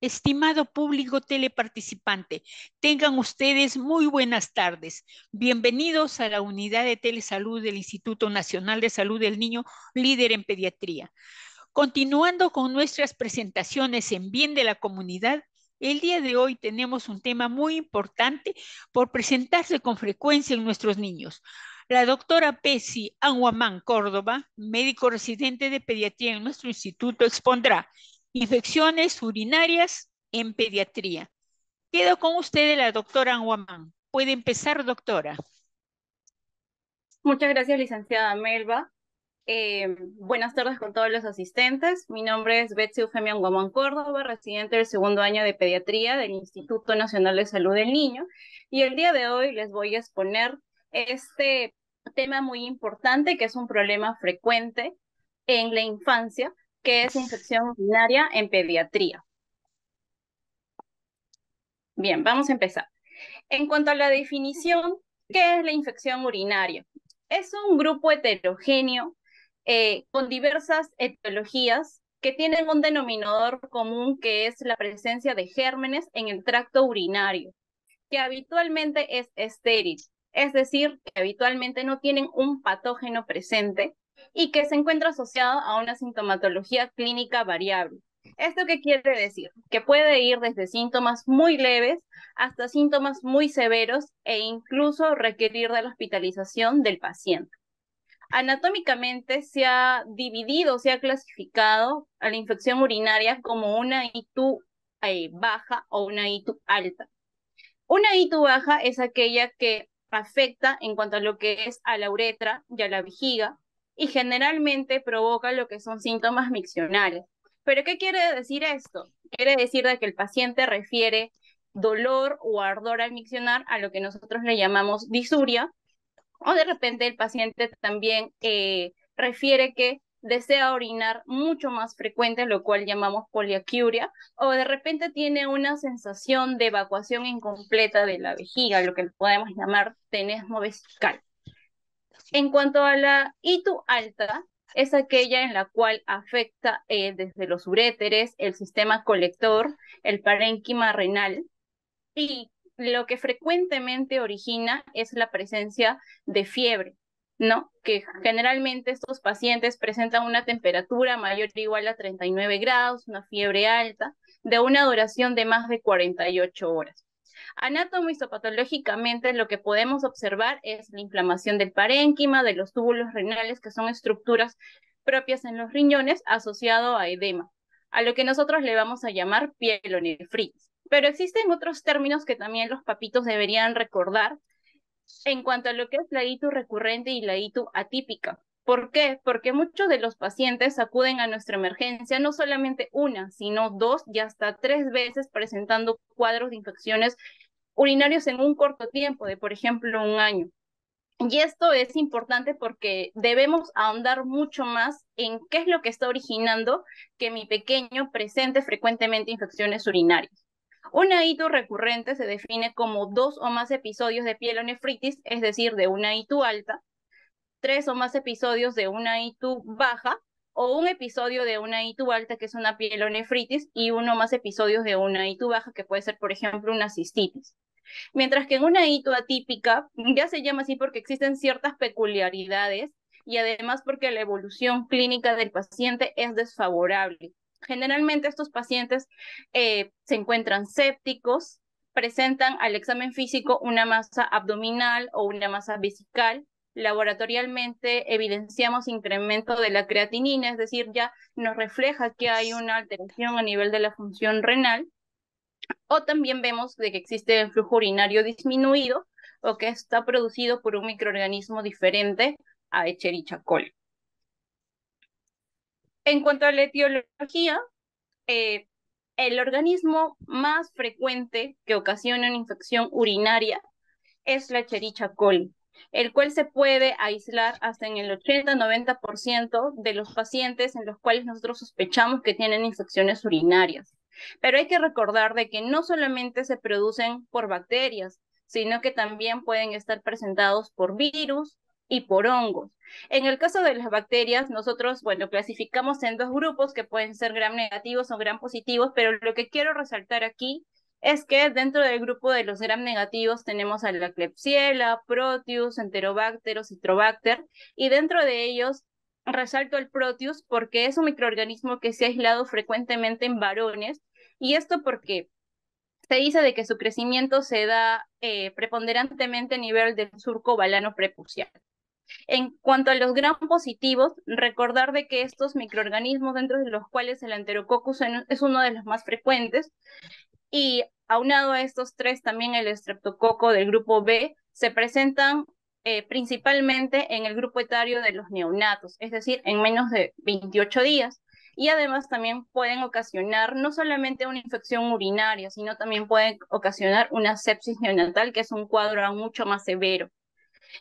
Estimado público teleparticipante, tengan ustedes muy buenas tardes. Bienvenidos a la unidad de telesalud del Instituto Nacional de Salud del Niño, líder en pediatría. Continuando con nuestras presentaciones en bien de la comunidad, el día de hoy tenemos un tema muy importante por presentarse con frecuencia en nuestros niños. La doctora Pesi Anguamán Córdoba, médico residente de pediatría en nuestro instituto, expondrá infecciones urinarias en pediatría. Quedo con usted, la doctora Anguamán. Puede empezar, doctora. Muchas gracias, licenciada Melba. Buenas tardes con todos los asistentes. Mi nombre es Betsy Eufemia Guamán Córdoba, residente del segundo año de pediatría del Instituto Nacional de Salud del Niño. Y el día de hoy les voy a exponer este tema muy importante, que es un problema frecuente en la infancia, que es la infección urinaria en pediatría. Bien, vamos a empezar. En cuanto a la definición, ¿qué es la infección urinaria? Es un grupo heterogéneo con diversas etiologías que tienen un denominador común, que es la presencia de gérmenes en el tracto urinario, que habitualmente es estéril, es decir, que habitualmente no tienen un patógeno presente y que se encuentra asociado a una sintomatología clínica variable. ¿Esto qué quiere decir? Que puede ir desde síntomas muy leves hasta síntomas muy severos e incluso requerir de la hospitalización del paciente. Anatómicamente se ha dividido, se ha clasificado a la infección urinaria como una ITU baja o una ITU alta. Una ITU baja es aquella que afecta en cuanto a lo que es a la uretra y a la vejiga y generalmente provoca lo que son síntomas miccionales. ¿Pero qué quiere decir esto? Quiere decir de que el paciente refiere dolor o ardor al miccionar, a lo que nosotros le llamamos disuria, o de repente el paciente también refiere que desea orinar mucho más frecuente, lo cual llamamos poliaquiuria, o de repente tiene una sensación de evacuación incompleta de la vejiga, lo que podemos llamar tenesmo vesical. En cuanto a la ITU alta, es aquella en la cual afecta desde los uréteres, el sistema colector, el parénquima renal, y lo que frecuentemente origina es la presencia de fiebre, ¿no? Que generalmente estos pacientes presentan una temperatura mayor o igual a 39 grados, una fiebre alta, de una duración de más de 48 horas. Anatomopatológicamente lo que podemos observar es la inflamación del parénquima, de los túbulos renales, que son estructuras propias en los riñones, asociado a edema, a lo que nosotros le vamos a llamar pielonefritis. Pero existen otros términos que también los papitos deberían recordar en cuanto a lo que es la ITU recurrente y la ITU atípica. ¿Por qué? Porque muchos de los pacientes acuden a nuestra emergencia no solamente una, sino dos y hasta tres veces presentando cuadros de infecciones urinarios en un corto tiempo, de por ejemplo un año. Y esto es importante porque debemos ahondar mucho más en qué es lo que está originando que mi pequeño presente frecuentemente infecciones urinarias. Una ITU recurrente se define como dos o más episodios de pielonefritis, es decir, de una ITU alta, tres o más episodios de una ITU baja, o un episodio de una ITU alta, que es una pielonefritis, y uno más episodios de una ITU baja, que puede ser, por ejemplo, una cistitis. Mientras que en una ITU atípica ya se llama así porque existen ciertas peculiaridades y además porque la evolución clínica del paciente es desfavorable. Generalmente estos pacientes se encuentran sépticos, presentan al examen físico una masa abdominal o una masa vesical. Laboratorialmente evidenciamos incremento de la creatinina, es decir, ya nos refleja que hay una alteración a nivel de la función renal. O también vemos de que existe el flujo urinario disminuido o que está producido por un microorganismo diferente a Escherichia coli. En cuanto a la etiología, eh, el organismo más frecuente que ocasiona una infección urinaria es la Escherichia coli, el cual se puede aislar hasta en el 80-90% de los pacientes en los cuales nosotros sospechamos que tienen infecciones urinarias. Pero hay que recordar de que no solamente se producen por bacterias, sino que también pueden estar presentados por virus y por hongos. En el caso de las bacterias, nosotros, bueno, clasificamos en dos grupos que pueden ser gram negativos o gram positivos, pero lo que quiero resaltar aquí es que dentro del grupo de los gram negativos tenemos a la Klebsiella, Proteus, Enterobacter, Citrobacter, y dentro de ellos resalto el Proteus porque es un microorganismo que se ha aislado frecuentemente en varones, y esto porque se dice de que su crecimiento se da preponderantemente a nivel del surco balano prepucial. En cuanto a los gram positivos, recordar de que estos microorganismos, dentro de los cuales el Enterococcus es uno de los más frecuentes, y aunado a estos tres, también el estreptococo del grupo B, se presentan principalmente en el grupo etario de los neonatos, es decir, en menos de 28 días. Y además también pueden ocasionar no solamente una infección urinaria, sino también pueden ocasionar una sepsis neonatal, que es un cuadro aún mucho más severo.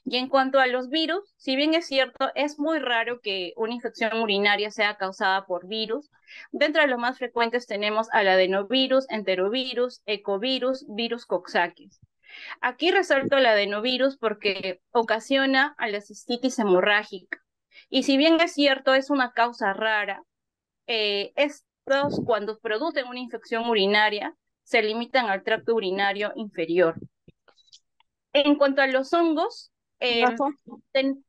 Y en cuanto a los virus, si bien es cierto, es muy raro que una infección urinaria sea causada por virus. Dentro de los más frecuentes tenemos al adenovirus, enterovirus, ecovirus, virus Coxsackie. Aquí resalto el adenovirus porque ocasiona a la cistitis hemorrágica. Y si bien es cierto, es una causa rara, estos cuando producen una infección urinaria se limitan al tracto urinario inferior. En cuanto a los hongos, ten,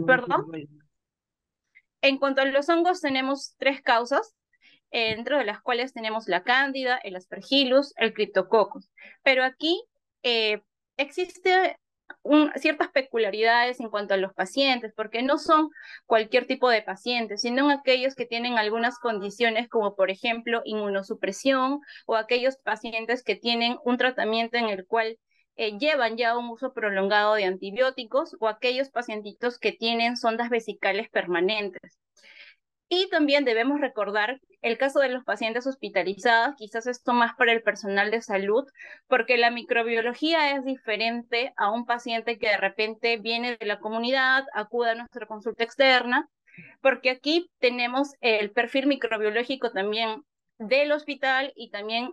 perdón, en cuanto a los hongos tenemos tres causas, dentro de las cuales tenemos la cándida, el aspergillus, el cryptococcus. Pero aquí existe ciertas peculiaridades en cuanto a los pacientes, porque no son cualquier tipo de pacientes, sino aquellos que tienen algunas condiciones como por ejemplo inmunosupresión, o aquellos pacientes que tienen un tratamiento en el cual llevan ya un uso prolongado de antibióticos, o aquellos pacientitos que tienen sondas vesicales permanentes. Y también debemos recordar el caso de los pacientes hospitalizados, quizás esto más para el personal de salud, porque la microbiología es diferente a un paciente que de repente viene de la comunidad, acude a nuestra consulta externa, porque aquí tenemos el perfil microbiológico también del hospital, y también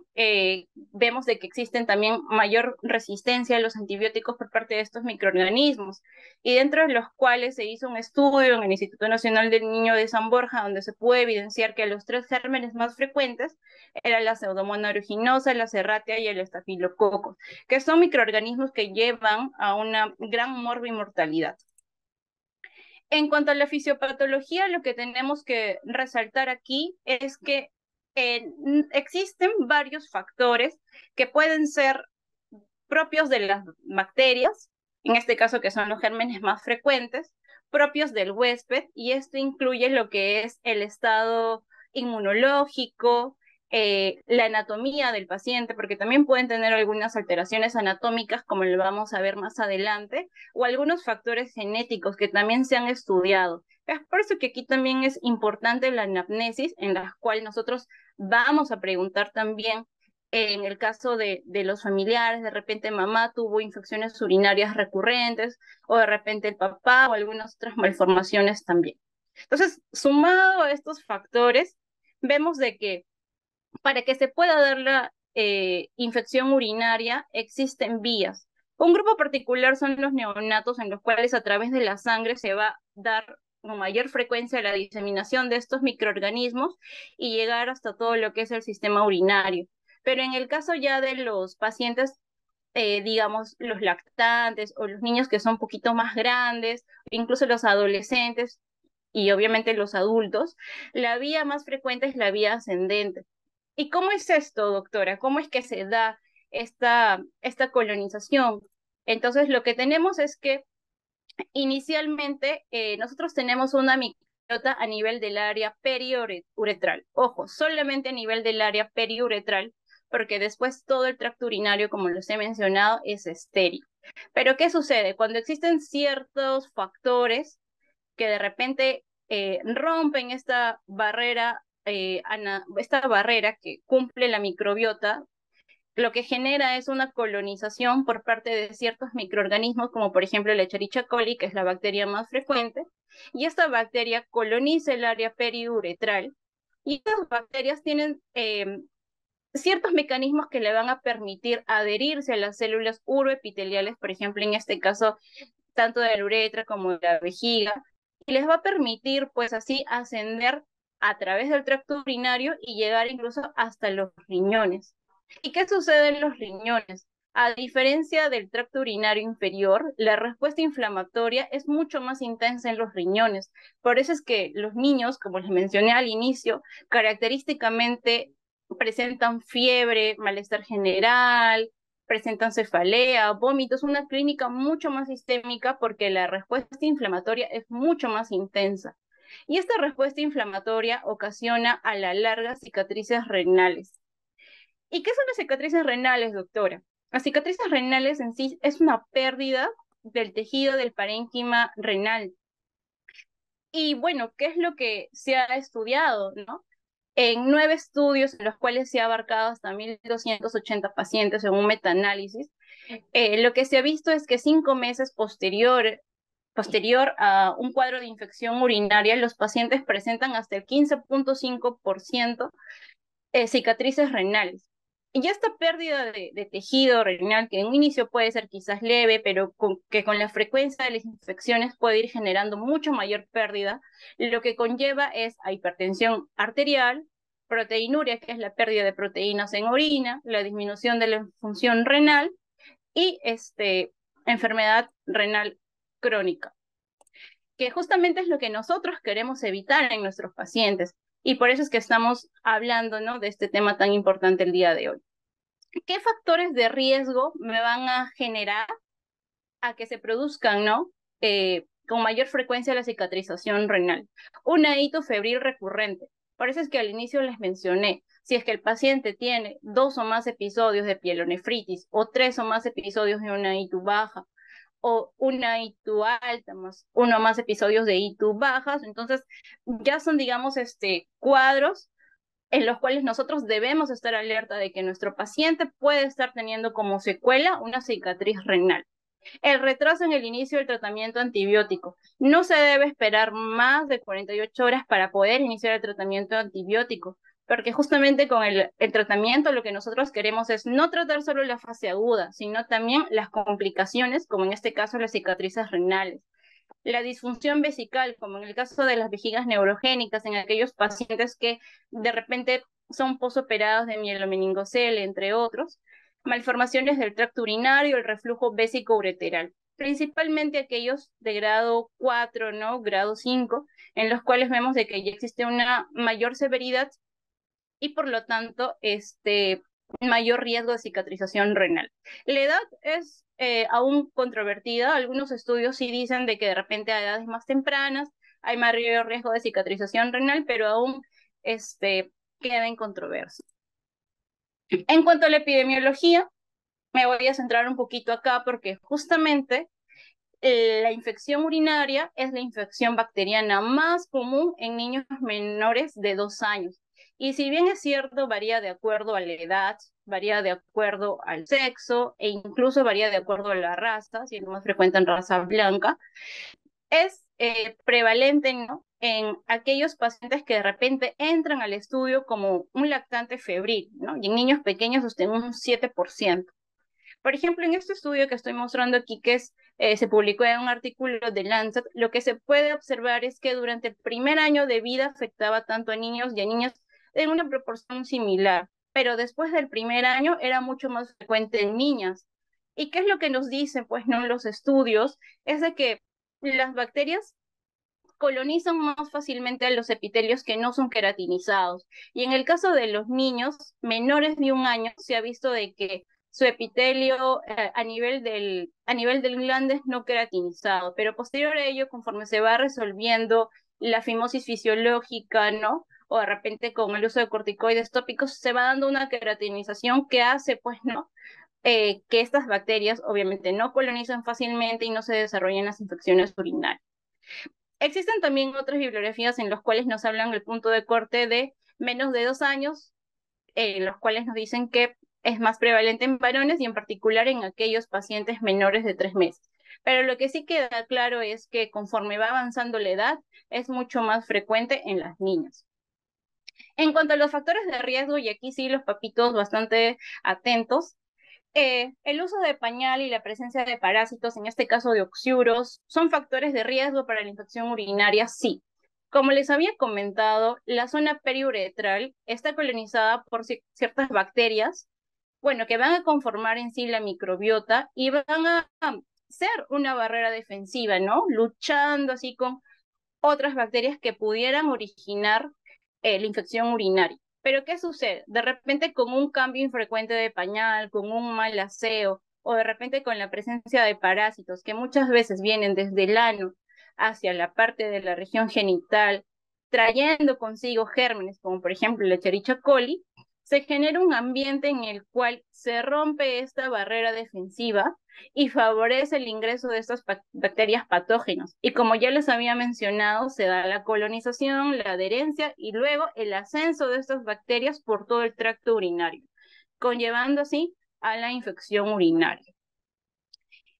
vemos de que existen también mayor resistencia a los antibióticos por parte de estos microorganismos, y dentro de los cuales se hizo un estudio en el Instituto Nacional del Niño de San Borja, donde se puede evidenciar que los tres gérmenes más frecuentes eran la Pseudomonas aeruginosa, la Serratia y el Estafilococcus, que son microorganismos que llevan a una gran morbimortalidad. En cuanto a la fisiopatología, lo que tenemos que resaltar aquí es que existen varios factores que pueden ser propios de las bacterias, en este caso que son los gérmenes más frecuentes, propios del huésped, y esto incluye lo que es el estado inmunológico, la anatomía del paciente, porque también pueden tener algunas alteraciones anatómicas, como lo vamos a ver más adelante, o algunos factores genéticos que también se han estudiado. Es por eso que aquí también es importante la anamnesis, en la cual nosotros vamos a preguntar también en el caso de los familiares, de repente mamá tuvo infecciones urinarias recurrentes, o de repente el papá, o algunas otras malformaciones también. Entonces, sumado a estos factores, vemos de que para que se pueda dar la infección urinaria, existen vías. Un grupo particular son los neonatos, en los cuales a través de la sangre se va a dar con mayor frecuencia la diseminación de estos microorganismos y llegar hasta todo lo que es el sistema urinario. Pero en el caso ya de los pacientes, digamos, los lactantes o los niños que son un poquito más grandes, incluso los adolescentes y obviamente los adultos, la vía más frecuente es la vía ascendente. ¿Y cómo es esto, doctora? ¿Cómo es que se da esta colonización? Entonces, lo que tenemos es que inicialmente nosotros tenemos una microbiota a nivel del área periuretral. Ojo, solamente a nivel del área periuretral, porque después todo el tracto urinario, como les he mencionado, es estéril. Pero ¿qué sucede? Cuando existen ciertos factores que de repente rompen esta barrera que cumple la microbiota, lo que genera es una colonización por parte de ciertos microorganismos, como por ejemplo la Escherichia coli, que es la bacteria más frecuente, y esta bacteria coloniza el área periuretral, y estas bacterias tienen ciertos mecanismos que le van a permitir adherirse a las células uroepiteliales, por ejemplo, en este caso tanto de la uretra como de la vejiga, y les va a permitir pues así ascender a través del tracto urinario y llegar incluso hasta los riñones. ¿Y qué sucede en los riñones? A diferencia del tracto urinario inferior, la respuesta inflamatoria es mucho más intensa en los riñones. Por eso es que los niños, como les mencioné al inicio, característicamente presentan fiebre, malestar general, presentan cefalea, vómitos, una clínica mucho más sistémica porque la respuesta inflamatoria es mucho más intensa. Y esta respuesta inflamatoria ocasiona a la larga cicatrices renales. ¿Y qué son las cicatrices renales, doctora? Las cicatrices renales en sí es una pérdida del tejido del parénquima renal. Y bueno, ¿qué es lo que se ha estudiado, no? En 9 estudios en los cuales se ha abarcado hasta 1.280 pacientes en un metaanálisis, lo que se ha visto es que 5 meses posterior a un cuadro de infección urinaria, los pacientes presentan hasta el 15.5% cicatrices renales. Y ya esta pérdida de tejido renal, que en un inicio puede ser quizás leve, pero que con la frecuencia de las infecciones puede ir generando mucho mayor pérdida, lo que conlleva es a hipertensión arterial, proteinuria, que es la pérdida de proteínas en orina, la disminución de la función renal y enfermedad renal crónica, que justamente es lo que nosotros queremos evitar en nuestros pacientes. Y por eso es que estamos hablando, ¿no?, de este tema tan importante el día de hoy. ¿Qué factores de riesgo me van a generar a que se produzcan, ¿no?, con mayor frecuencia la cicatrización renal? Una hito febril recurrente. Por eso es que al inicio les mencioné, si es que el paciente tiene 2 o más episodios de pielonefritis o 3 o más episodios de una hito baja, o una ITU alta más 1 o más episodios de ITU bajas, entonces ya son, digamos, cuadros en los cuales nosotros debemos estar alerta de que nuestro paciente puede estar teniendo como secuela una cicatriz renal. El retraso en el inicio del tratamiento antibiótico. No se debe esperar más de 48 horas para poder iniciar el tratamiento antibiótico, porque justamente con el tratamiento lo que nosotros queremos es no tratar solo la fase aguda, sino también las complicaciones, como en este caso las cicatrices renales. La disfunción vesical, como en el caso de las vejigas neurogénicas, en aquellos pacientes que de repente son posoperados de mielomeningocele, entre otros. Malformaciones del tracto urinario, el reflujo vésico-ureteral, principalmente aquellos de grado 4, ¿no?, grado 5, en los cuales vemos de que ya existe una mayor severidad y por lo tanto mayor riesgo de cicatrización renal. La edad es aún controvertida. Algunos estudios sí dicen de que de repente a edades más tempranas hay mayor riesgo de cicatrización renal, pero aún queda en controversia. En cuanto a la epidemiología, me voy a centrar un poquito acá porque justamente la infección urinaria es la infección bacteriana más común en niños menores de 2 años. Y si bien es cierto, varía de acuerdo a la edad, varía de acuerdo al sexo e incluso varía de acuerdo a la raza, siendo más frecuente en raza blanca, es prevalente, ¿no?, en aquellos pacientes que de repente entran al estudio como un lactante febril, ¿no?, y en niños pequeños hasta un 7%. Por ejemplo, en este estudio que estoy mostrando aquí, que se publicó en un artículo de Lancet, lo que se puede observar es que durante el primer año de vida afectaba tanto a niños y a niñas en una proporción similar, pero después del primer año era mucho más frecuente en niñas. ¿Y qué es lo que nos dicen, pues, no, los estudios? Es de que las bacterias colonizan más fácilmente a los epitelios que no son queratinizados. Y en el caso de los niños menores de 1 año, se ha visto de que su epitelio a nivel del glande es no queratinizado, pero posterior a ello, conforme se va resolviendo la fimosis fisiológica, ¿no?, o de repente con el uso de corticoides tópicos, se va dando una queratinización que hace, pues, ¿no?, que estas bacterias obviamente no colonizan fácilmente y no se desarrollan las infecciones urinarias. Existen también otras bibliografías en las cuales nos hablan el punto de corte de menos de 2 años, en los cuales nos dicen que es más prevalente en varones y en particular en aquellos pacientes menores de 3 meses. Pero lo que sí queda claro es que conforme va avanzando la edad, es mucho más frecuente en las niñas. En cuanto a los factores de riesgo, y aquí sí los papitos bastante atentos, El uso de pañal y la presencia de parásitos, en este caso de oxiuros, ¿son factores de riesgo para la infección urinaria? Sí. Como les había comentado, la zona periuretral está colonizada por ciertas bacterias, bueno, que van a conformar en sí la microbiota y van a ser una barrera defensiva, ¿no? Luchando así con otras bacterias que pudieran originar la infección urinaria. Pero ¿qué sucede? De repente con un cambio infrecuente de pañal, con un mal aseo, o de repente con la presencia de parásitos que muchas veces vienen desde el ano hacia la parte de la región genital, trayendo consigo gérmenes, como por ejemplo la Escherichia coli, se genera un ambiente en el cual se rompe esta barrera defensiva y favorece el ingreso de estas bacterias patógenas. Y como ya les había mencionado, se da la colonización, la adherencia y luego el ascenso de estas bacterias por todo el tracto urinario, conllevando así a la infección urinaria.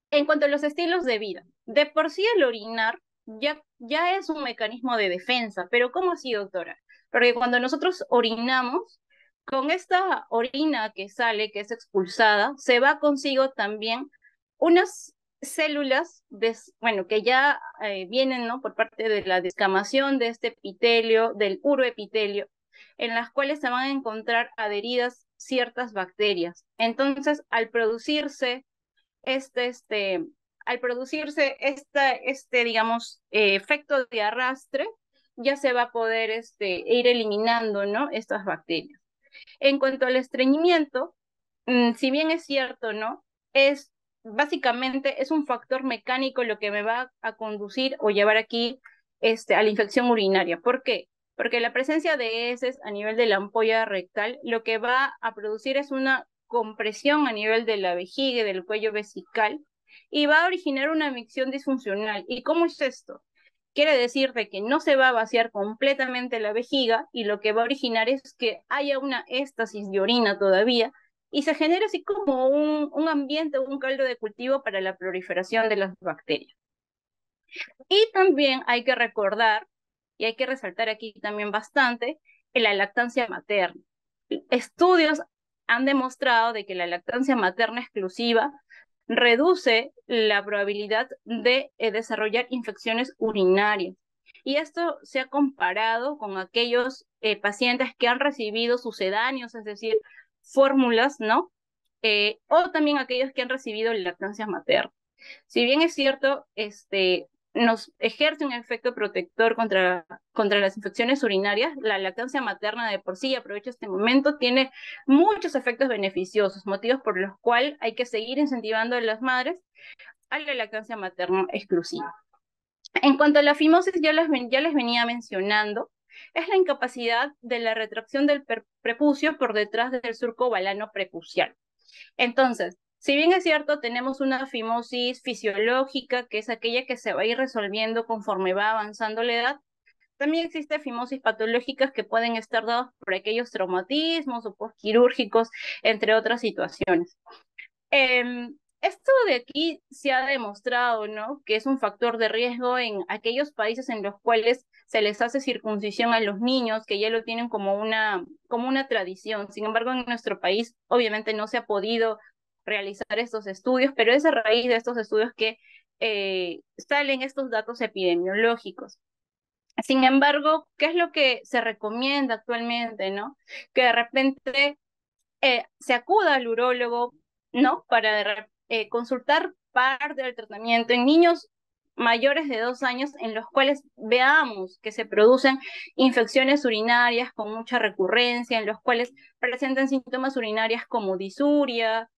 En cuanto a los estilos de vida, de por sí el orinar ya es un mecanismo de defensa, pero ¿cómo así, doctora? Porque cuando nosotros orinamos, con esta orina que sale, que es expulsada, se va consigo también unas células, bueno, que ya vienen, ¿no? Por parte de la descamación de este epitelio, del uroepitelio, en las cuales se van a encontrar adheridas ciertas bacterias. Entonces, al producirse digamos, efecto de arrastre, ya se va a poder ir eliminando, ¿no? Estas bacterias. En cuanto al estreñimiento, si bien es cierto, ¿no? Básicamente es un factor mecánico lo que me va a conducir o llevar aquí a la infección urinaria. ¿Por qué? Porque la presencia de heces a nivel de la ampolla rectal lo que va a producir es una compresión a nivel de la vejiga y del cuello vesical y va a originar una micción disfuncional. ¿Y cómo es esto? Quiere decir de que no se va a vaciar completamente la vejiga y lo que va a originar es que haya una éstasis de orina todavía y se genera así como un ambiente, un caldo de cultivo para la proliferación de las bacterias. Y también hay que recordar, y hay que resaltar aquí también bastante, la lactancia materna. Estudios han demostrado de que la lactancia materna exclusiva reduce la probabilidad de desarrollar infecciones urinarias. Y esto se ha comparado con aquellos pacientes que han recibido sucedáneos, es decir, fórmulas, ¿no? O también aquellos que han recibido lactancia materna. Si bien es cierto, nos ejerce un efecto protector contra las infecciones urinarias, la lactancia materna de por sí, aprovecho este momento, tiene muchos efectos beneficiosos, motivos por los cuales hay que seguir incentivando a las madres a la lactancia materna exclusiva. En cuanto a la fimosis, ya les venía mencionando, es la incapacidad de la retracción del prepucio por detrás del surco balano prepucial. Entonces, si bien es cierto, tenemos una fimosis fisiológica, que es aquella que se va a ir resolviendo conforme va avanzando la edad, también existe fimosis patológicas que pueden estar dadas por aquellos traumatismos o postquirúrgicos, entre otras situaciones. Esto de aquí se ha demostrado, ¿no? Que es un factor de riesgo en aquellos países en los cuales se les hace circuncisión a los niños, que ya lo tienen como una tradición. Sin embargo, en nuestro país obviamente no se ha podido realizar estos estudios, pero es a raíz de estos estudios que salen estos datos epidemiológicos. Sin embargo, ¿qué es lo que se recomienda actualmente, no? Que de repente se acuda al urólogo, ¿no? Para consultar parte del tratamiento en niños mayores de 2 años en los cuales veamos que se producen infecciones urinarias con mucha recurrencia, en los cuales presentan síntomas urinarias como disuria,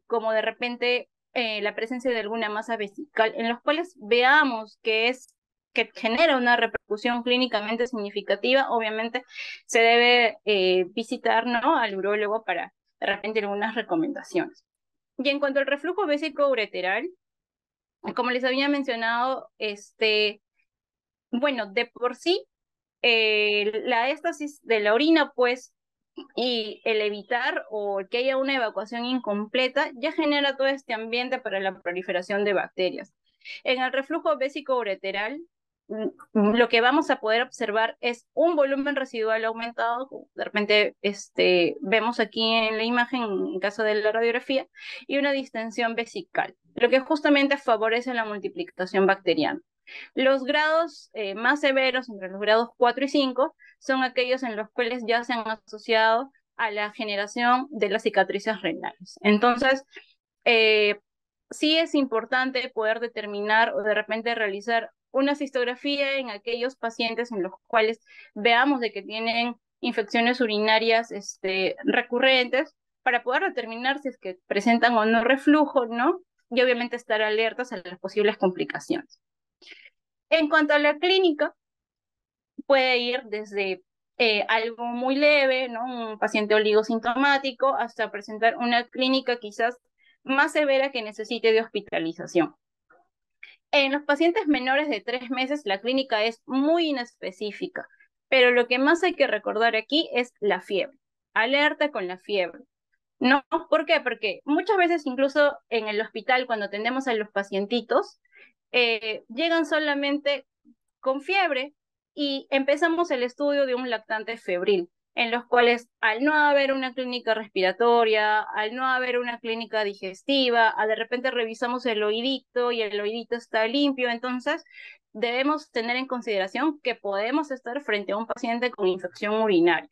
como de repente la presencia de alguna masa vesical, en los cuales veamos que genera una repercusión clínicamente significativa. Obviamente se debe visitar, ¿no? Al urólogo para de repente algunas recomendaciones. Y en cuanto al reflujo vésico-ureteral, como les había mencionado, bueno, de por sí, la éstasis de la orina, pues, y el evitar o que haya una evacuación incompleta, ya genera todo este ambiente para la proliferación de bacterias. En el reflujo vésico-ureteral, lo que vamos a poder observar es un volumen residual aumentado, de repente vemos aquí en la imagen, en caso de la radiografía, y una distensión vesical, lo que justamente favorece la multiplicación bacteriana. Los grados más severos, entre los grados 4 y 5, son aquellos en los cuales ya se han asociado a la generación de las cicatrices renales. Entonces, sí es importante poder determinar o de repente realizar una cistografía en aquellos pacientes en los cuales veamos de que tienen infecciones urinarias recurrentes para poder determinar si es que presentan o no reflujo, ¿no? Y obviamente estar alertas a las posibles complicaciones. En cuanto a la clínica, puede ir desde algo muy leve, ¿no? Un paciente oligosintomático, hasta presentar una clínica quizás más severa que necesite de hospitalización. En los pacientes menores de 3 meses, la clínica es muy inespecífica, pero lo que más hay que recordar aquí es la fiebre. Alerta con la fiebre. ¿No? ¿Por qué? Porque muchas veces incluso en el hospital, cuando atendemos a los pacientitos, llegan solamente con fiebre y empezamos el estudio de un lactante febril, en los cuales al no haber una clínica respiratoria, al no haber una clínica digestiva, de repente revisamos el oídito y el oídito está limpio, entonces debemos tener en consideración que podemos estar frente a un paciente con infección urinaria.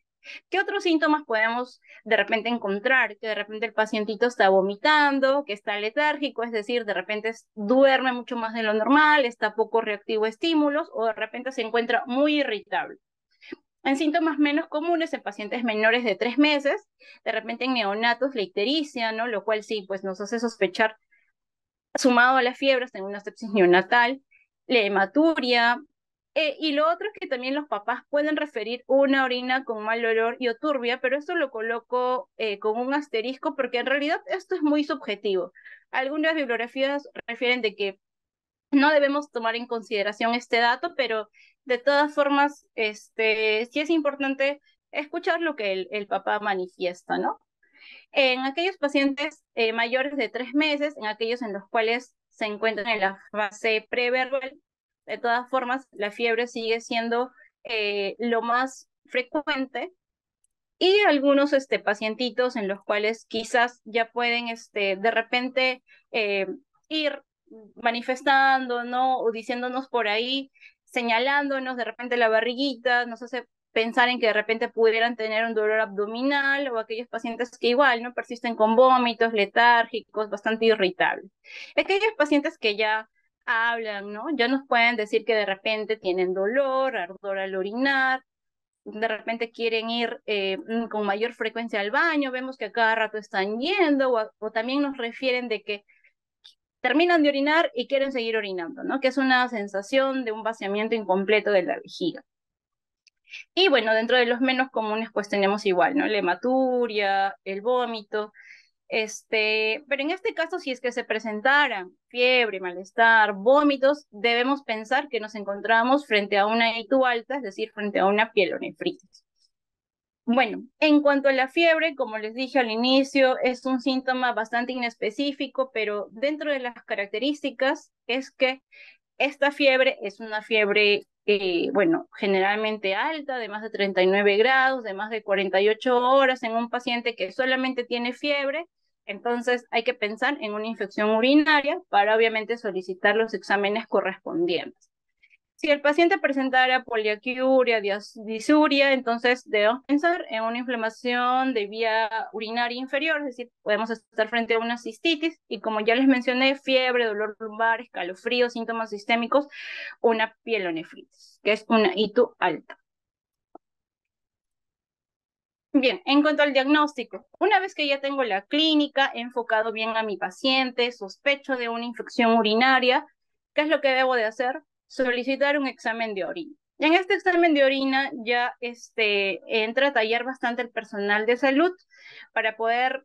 ¿Qué otros síntomas podemos de repente encontrar? Que de repente el pacientito está vomitando, que está letárgico, es decir, de repente duerme mucho más de lo normal, está poco reactivo a estímulos o de repente se encuentra muy irritable. En síntomas menos comunes, en pacientes menores de 3 meses, de repente en neonatos, la ictericia, ¿no? Lo cual sí, pues nos hace sospechar, sumado a la fiebre, en una sepsis neonatal, la hematuria, y lo otro es que también los papás pueden referir una orina con mal olor y o turbia, pero esto lo coloco con un asterisco porque en realidad esto es muy subjetivo. Algunas bibliografías refieren de que no debemos tomar en consideración este dato, pero de todas formas, sí es importante escuchar lo que el papá manifiesta, ¿no? En aquellos pacientes mayores de 3 meses, en aquellos en los cuales se encuentran en la fase preverbal, de todas formas, la fiebre sigue siendo lo más frecuente y algunos pacientitos en los cuales quizás ya pueden de repente ir manifestando, ¿no? O diciéndonos por ahí, señalándonos de repente la barriguita, nos hace pensar en que de repente pudieran tener un dolor abdominal o aquellos pacientes que igual, ¿no? Persisten con vómitos letárgicos, bastante irritables. Aquellos pacientes que ya hablan, ¿no? Ya nos pueden decir que de repente tienen dolor, ardor al orinar, de repente quieren ir con mayor frecuencia al baño, vemos que a cada rato están yendo, o también nos refieren de que terminan de orinar y quieren seguir orinando, ¿no? Que es una sensación de un vaciamiento incompleto de la vejiga. Y bueno, dentro de los menos comunes, pues tenemos igual, ¿no? La hematuria, el vómito, pero en este caso, si es que se presentaran fiebre, malestar, vómitos, debemos pensar que nos encontramos frente a una ITU alta, es decir, frente a una pielonefritis. Bueno, en cuanto a la fiebre, como les dije al inicio, es un síntoma bastante inespecífico, pero dentro de las características es que esta fiebre es una fiebre, bueno, generalmente alta, de más de 39 grados, de más de 48 horas en un paciente que solamente tiene fiebre. Entonces hay que pensar en una infección urinaria para obviamente solicitar los exámenes correspondientes. Si el paciente presentara poliaquiuria, disuria, entonces debemos pensar en una inflamación de vía urinaria inferior, es decir, podemos estar frente a una cistitis y como ya les mencioné, fiebre, dolor lumbar, escalofríos, síntomas sistémicos, una pielonefritis, que es una ITU alta. Bien, en cuanto al diagnóstico, una vez que ya tengo la clínica, he enfocado bien a mi paciente, sospecho de una infección urinaria, ¿qué es lo que debo de hacer? Solicitar un examen de orina. Y en este examen de orina ya entra a tallar bastante el personal de salud para poder,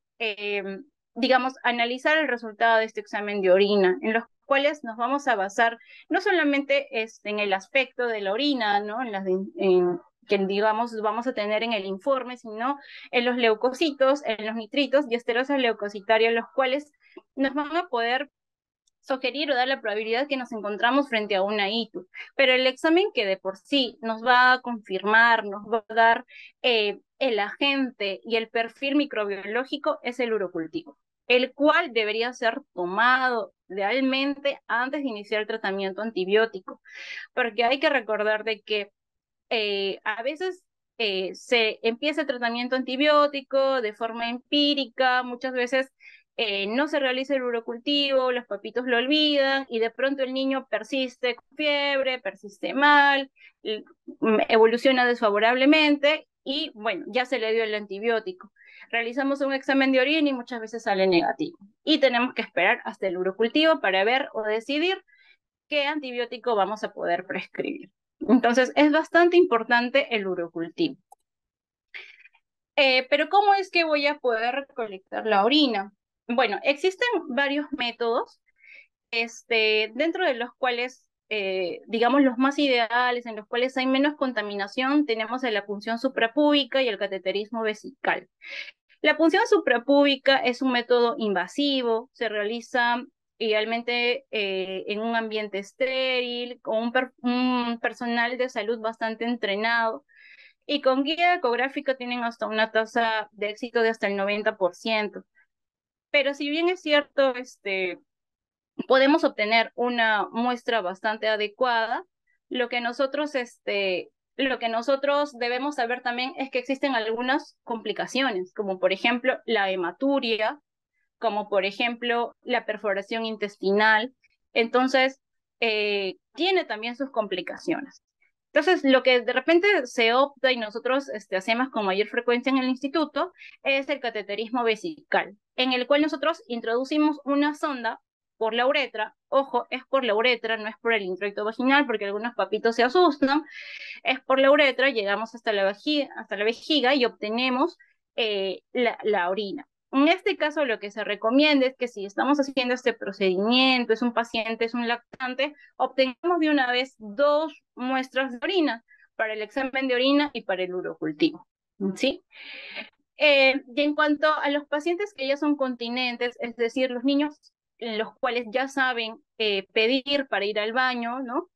digamos, analizar el resultado de este examen de orina, en los cuales nos vamos a basar no solamente en el aspecto de la orina, ¿no? Que digamos vamos a tener en el informe, sino en los leucocitos, en los nitritos y esterosis leucocitaria, los cuales nos van a poder sugerir o dar la probabilidad que nos encontramos frente a una ITU. Pero el examen que de por sí nos va a confirmar, nos va a dar el agente y el perfil microbiológico es el urocultivo, el cual debería ser tomado realmente antes de iniciar el tratamiento antibiótico, porque hay que recordar de que a veces se empieza el tratamiento antibiótico de forma empírica, muchas veces no se realiza el urocultivo, los papitos lo olvidan y de pronto el niño persiste con fiebre, persiste mal, evoluciona desfavorablemente y bueno, ya se le dio el antibiótico. Realizamos un examen de orina y muchas veces sale negativo. Y tenemos que esperar hasta el urocultivo para ver o decidir qué antibiótico vamos a poder prescribir. Entonces, es bastante importante el urocultivo. Pero ¿cómo es que voy a poder recolectar la orina? Bueno, existen varios métodos, dentro de los cuales, digamos, los más ideales, en los cuales hay menos contaminación, tenemos la punción suprapúbica y el cateterismo vesical. La punción suprapúbica es un método invasivo, se realiza idealmente en un ambiente estéril, con un personal de salud bastante entrenado y con guía ecográfica tienen hasta una tasa de éxito de hasta el 90%. Pero si bien es cierto, podemos obtener una muestra bastante adecuada, lo que nosotros, lo que nosotros debemos saber también es que existen algunas complicaciones, como por ejemplo la hematuria, como por ejemplo la perforación intestinal. Entonces, tiene también sus complicaciones. Entonces, lo que de repente se opta y nosotros hacemos con mayor frecuencia en el instituto es el cateterismo vesical, en el cual nosotros introducimos una sonda por la uretra. Ojo, es por la uretra, no es por el introito vaginal, porque algunos papitos se asustan. Es por la uretra, llegamos hasta la vejiga y obtenemos la orina. En este caso, lo que se recomienda es que si estamos haciendo este procedimiento, es un paciente, es un lactante, obtengamos de una vez 2 muestras de orina para el examen de orina y para el urocultivo. ¿Sí? Y en cuanto a los pacientes que ya son continentes, es decir, los niños en los cuales ya saben pedir para ir al baño, ¿no?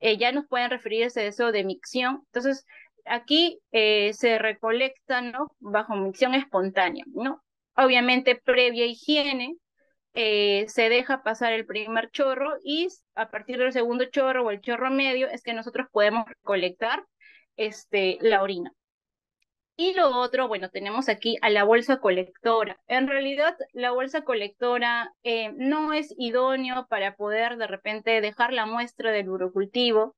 Ya nos pueden referir a ese deseo de micción. Entonces, aquí se recolecta, ¿no? Bajo micción espontánea, ¿no? Obviamente, previa higiene, se deja pasar el primer chorro y a partir del segundo chorro o el chorro medio es que nosotros podemos recolectar la orina. Y lo otro, bueno, tenemos aquí a la bolsa colectora. En realidad, la bolsa colectora no es idóneo para poder de repente dejar la muestra del urocultivo,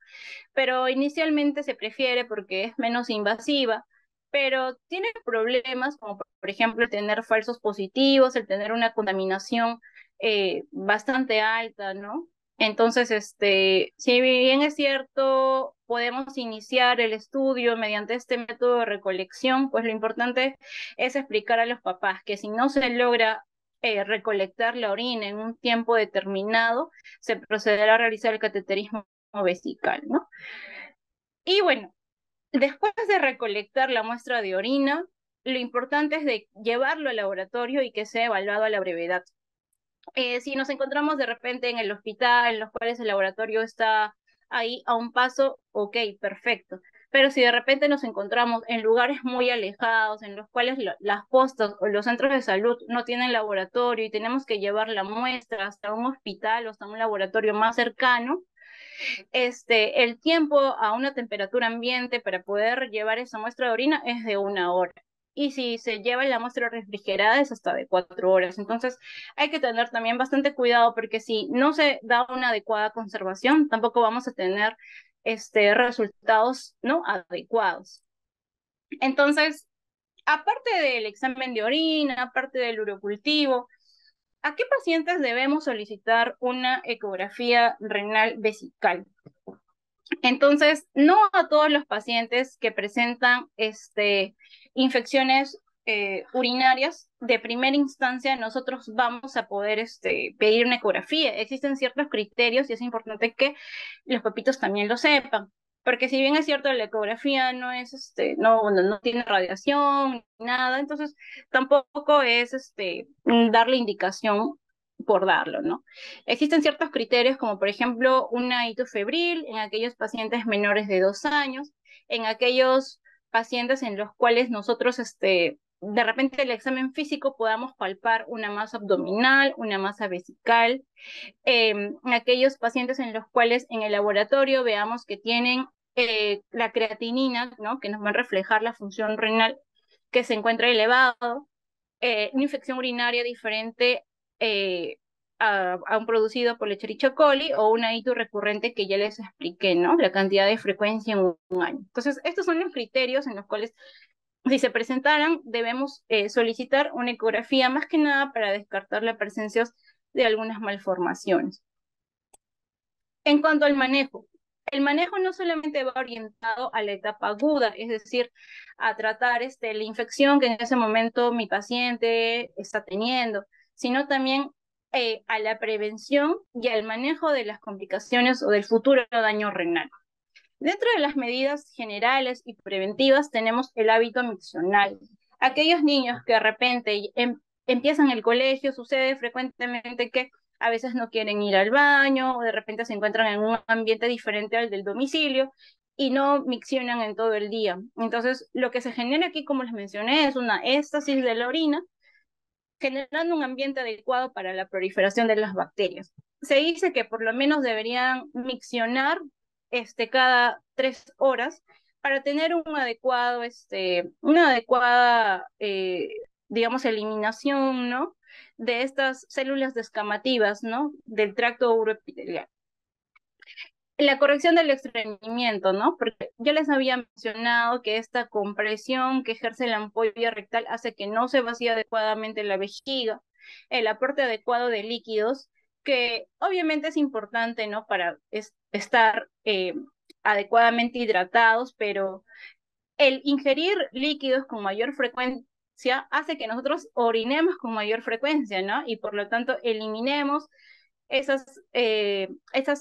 pero inicialmente se prefiere porque es menos invasiva, pero tiene problemas como por ejemplo el tener falsos positivos, el tener una contaminación bastante alta, ¿no? Entonces, si bien es cierto, podemos iniciar el estudio mediante este método de recolección, pues lo importante es explicar a los papás que si no se logra recolectar la orina en un tiempo determinado, se procederá a realizar el cateterismo vesical, ¿no? Y bueno, después de recolectar la muestra de orina, lo importante es de llevarlo al laboratorio y que sea evaluado a la brevedad. Si nos encontramos de repente en el hospital, en los cuales el laboratorio está ahí a un paso, ok, perfecto. Pero si de repente nos encontramos en lugares muy alejados, en los cuales las postas o los centros de salud no tienen laboratorio y tenemos que llevar la muestra hasta un hospital o hasta un laboratorio más cercano, el tiempo a una temperatura ambiente para poder llevar esa muestra de orina es de 1 hora. Y si se lleva la muestra refrigerada es hasta de 4 horas. Entonces hay que tener también bastante cuidado porque si no se da una adecuada conservación, tampoco vamos a tener resultados no adecuados. Entonces, aparte del examen de orina, aparte del urocultivo, ¿a qué pacientes debemos solicitar una ecografía renal vesical? Entonces, no a todos los pacientes que presentan infecciones urinarias de primera instancia nosotros vamos a poder pedir una ecografía. Existen ciertos criterios y es importante que los papitos también lo sepan. Porque si bien es cierto, la ecografía no es, no tiene radiación ni nada, entonces tampoco es darle indicación por darlo, ¿no? Existen ciertos criterios como por ejemplo una ITU febril en aquellos pacientes menores de 2 años, en aquellos pacientes en los cuales nosotros de repente el examen físico podamos palpar una masa abdominal, una masa vesical, en aquellos pacientes en los cuales en el laboratorio veamos que tienen la creatinina, ¿no? Que nos va a reflejar la función renal que se encuentra elevado, una infección urinaria diferente eh, a un producido por Escherichia coli o una ITU recurrente que ya les expliqué, ¿no? La cantidad de frecuencia en un año. Entonces, estos son los criterios en los cuales, si se presentaran, debemos solicitar una ecografía más que nada para descartar la presencia de algunas malformaciones. En cuanto al manejo, el manejo no solamente va orientado a la etapa aguda, es decir, a tratar la infección que en ese momento mi paciente está teniendo, sino también a la prevención y al manejo de las complicaciones o del futuro daño renal. Dentro de las medidas generales y preventivas tenemos el hábito miccional. Aquellos niños que de repente empiezan el colegio, sucede frecuentemente que a veces no quieren ir al baño o de repente se encuentran en un ambiente diferente al del domicilio y no miccionan en todo el día. Entonces, lo que se genera aquí, como les mencioné, es una éstasis de la orina, generando un ambiente adecuado para la proliferación de las bacterias. Se dice que por lo menos deberían miccionar cada 3 horas para tener una adecuada, digamos, eliminación, ¿no? De estas células descamativas, ¿no? Del tracto uroepitelial. La corrección del estreñimiento, ¿no? Porque yo les había mencionado que esta compresión que ejerce la ampolla rectal hace que no se vacíe adecuadamente la vejiga, el aporte adecuado de líquidos, que obviamente es importante, ¿no? Para estar adecuadamente hidratados, pero el ingerir líquidos con mayor frecuencia hace que nosotros orinemos con mayor frecuencia, ¿no? Y por lo tanto eliminemos esas